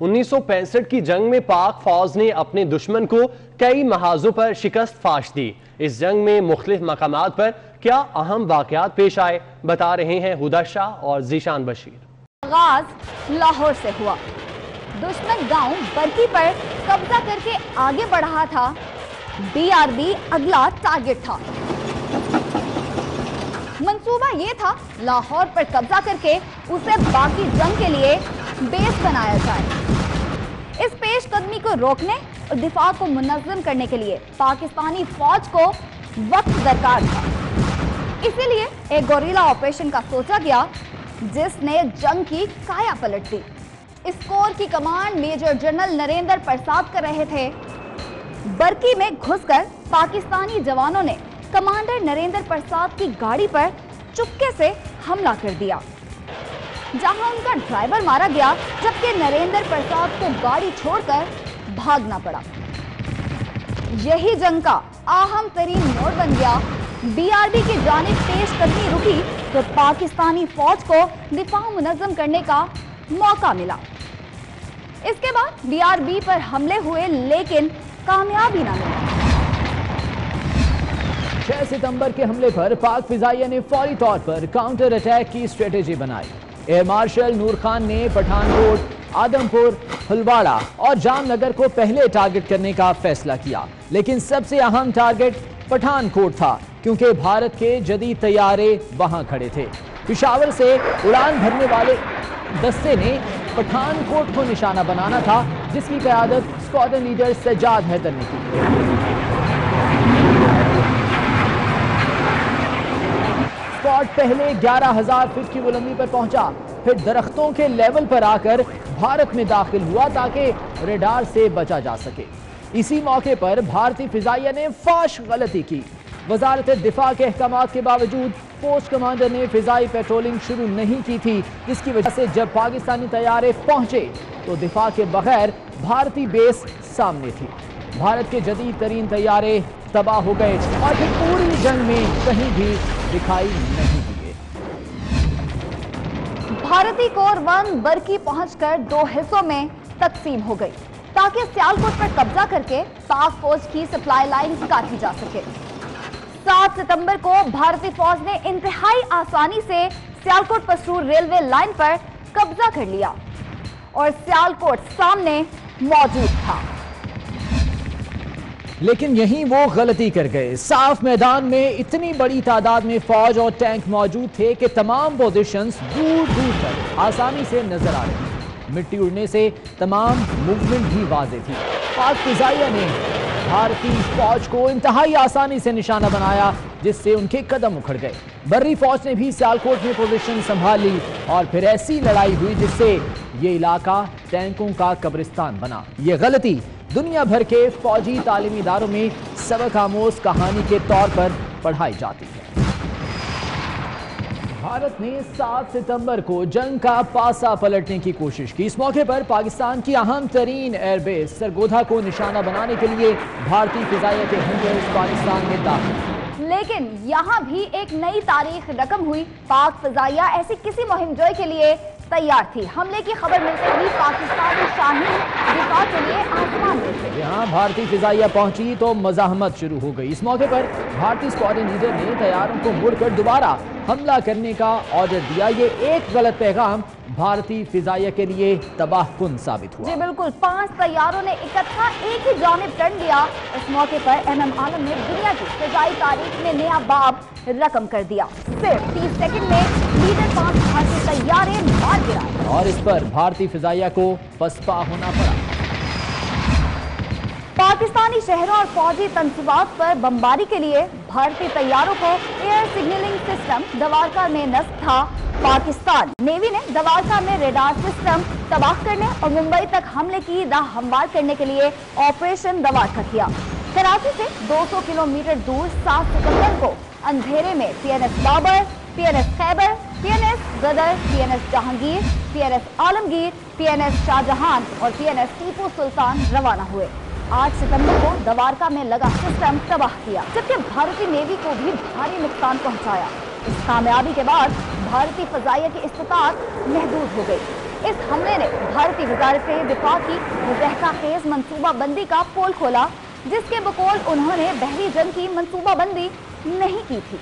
1965 की जंग में पाक फौज ने अपने दुश्मन को कई महाजों पर शिकस्त फाश दी। इस जंग में मुख्तलिफ मकामात पर क्या अहम वाकयात पेश आए, बता रहे हैं हुदा शाह और जीशान बशीर। आगाज लाहौर से हुआ। दुश्मन गांव बरकी पर कब्जा करके आगे बढ़ रहा था। BRB अगला टारगेट था। मंसूबा यह था लाहौर पर कब्जा करके उसे बाकी जंग के लिए बेस बनाया जाए। इस पेशकदमी को रोकने और दिफा को मुनज़्ज़म करने के लिए पाकिस्तानी फौज को वक्त दरकार था। इसीलिए एक गोरिल्ला ऑपरेशन का सोचा गया जिसने जंग की काया पलट दी। इस कोर की कमांड मेजर जनरल नरेंद्र प्रसाद कर रहे थे। बरकी में घुसकर पाकिस्तानी जवानों ने कमांडर नरेंद्र प्रसाद की गाड़ी पर चुपके से हमला कर दिया, जहां उनका ड्राइवर मारा गया, जबकि नरेंद्र प्रसाद को गाड़ी छोड़कर भागना पड़ा। यही जंग का अहम तरीन मोड़ बन गया। BRB की जानिब पेशकदमी रुकी तो पाकिस्तानी फौज को दिफा मुनज़्ज़म करने का मौका मिला। इसके बाद BRB पर हमले हुए, लेकिन कामयाबी ना मिली। 6 सितंबर के हमले पर पाक फिजाइया ने फौरी तौर पर काउंटर अटैक की स्ट्रेटेजी बनाई। एयर मार्शल नूर खान ने पठानकोट, आदमपुर, हलवाड़ा और जामनगर को पहले टारगेट करने का फैसला किया, लेकिन सबसे अहम टारगेट पठानकोट था क्योंकि भारत के जदीद तैयारे वहां खड़े थे। पेशावर से उड़ान भरने वाले दस्ते ने पठानकोट को निशाना बनाना था, जिसकी क़यादत स्क्वाड्रन लीडर सज्जाद हैदर ने की। स्क्वाड पहले 11,000 फीट की बुलंदी पर पहुंचा, फिर दरख्तों के लेवल पर आकर भारत में दाखिल हुआ ताकि रेडार से बचा जा सके। इसी मौके पर भारतीय फिजाइया ने फाश गलती की। वजारत दिफा के अहकामात के बावजूद पोस्ट कमांडर ने फिजाई पेट्रोलिंग शुरू नहीं की थी, जिसकी वजह से जब पाकिस्तानी तैयारे पहुंचे तो दिफा के बगैर भारतीय बेस सामने थी। भारत के जदीद तरीन तैयारे तबाह हो गए और फिर पूरी जंग में कहीं भी दिखाई नहीं दिए। भारतीय कोर 1 बरकी पहुंचकर 2 हिस्सों में तकसीम हो गई ताकि सियालकोट पर कब्जा करके पाक फौज की सप्लाई लाइन काटी जा सके। 7 सितंबर को भारतीय फौज ने इंतहाई आसानी से सियालकोट पसरूर रेलवे लाइन पर कब्जा कर लिया और सियालकोट सामने मौजूद था। लेकिन यहीं वो गलती कर गए। साफ मैदान में इतनी बड़ी तादाद में फौज और टैंक मौजूद थे कि तमाम पोजीशंस दूर दूर तक आसानी से नजर आ रही थी। मिट्टी उड़ने से तमाम मूवमेंट भी वाज़ेह थी। पाक फिजाइया ने भारतीय फौज को इंतहाई आसानी से निशाना बनाया, जिससे उनके कदम उखड़ गए। बर्री फौज ने भी सियालकोट में पोजीशन संभाल ली और फिर ऐसी लड़ाई हुई जिससे ये इलाका टैंकों का कब्रिस्तान बना। ये गलती दुनिया भर के फौजी तालीमी इदारों में सबक आमोज कहानी के तौर पर पढ़ाई जाती है। भारत ने 7 सितंबर को जंग का पासा पलटने की कोशिश की। इस मौके पर पाकिस्तान की अहम तरीन एयरबेस सरगोधा को निशाना बनाने के लिए भारतीय फिजाइया के हंटर्स पाकिस्तान में दाखिल। लेकिन यहाँ भी एक नई तारीख रकम हुई। पाक फिजाइया ऐसी किसी मुहिमजोई के लिए तैयार थी। हमले की खबर मिलते ही पाकिस्तानी शाहीन दिफा के लिए आसमान में थे। यहाँ भारतीय फिजाइया पहुंची तो मज़ाहमत शुरू हो गई। इस मौके पर भारतीय स्क्वाड्रन लीडर ने तैयारों को मुड़कर दोबारा हमला करने का ऑर्डर दिया। ये एक गलत पैगाम भारतीय फिजाइया के लिए तबाहकुन साबित हुआ। जी बिल्कुल, 5 तैयारों ने इकट्ठा एक ही जानिब टर्न दिया। इस मौके पर MM आलम ने दुनिया की फिजाई तारीख में नया बाब रकम कर दिया। फिर 30 सेकंड में लीडर 5 भारतीय तैयारे मार गिराए और इस पर भारतीय फिजाइया को पसपा होना पड़ा। पाकिस्तानी शहरों और फौजी तंसीबात पर बमबारी के लिए भारतीय तैयारों को एयर सिग्नलिंग सिस्टम दवारका में नस्ब था। पाकिस्तान नेवी ने दवारका में रेडार सिस्टम तबाह करने और मुंबई तक हमले की राह हमवार करने के लिए ऑपरेशन दवारका किया। कराची से 200 किलोमीटर दूर 7 सितंबर को अंधेरे में PNS Babar, PNS Khyber, PNS गदर, PNS Jahangir, PNS Alamgir, PNS Shahjahan और PNS टीपू सुल्तान रवाना हुए। 8 सितंबर को दवारका में लगा सिस्टम तबाह किया, जबकि भारतीय नेवी को भी भारी नुकसान पहुंचाया। इस कामयाबी के बाद भारतीय फजाइया की इस्तिताअत महदूद हो गई। इस हमले ने भारतीय वजारत दिफा की रहकाखेज मंसूबाबंदी का पोल खोला, जिसके बकौल उन्होंने बहरी जंग की मंसूबाबंदी नहीं की थी।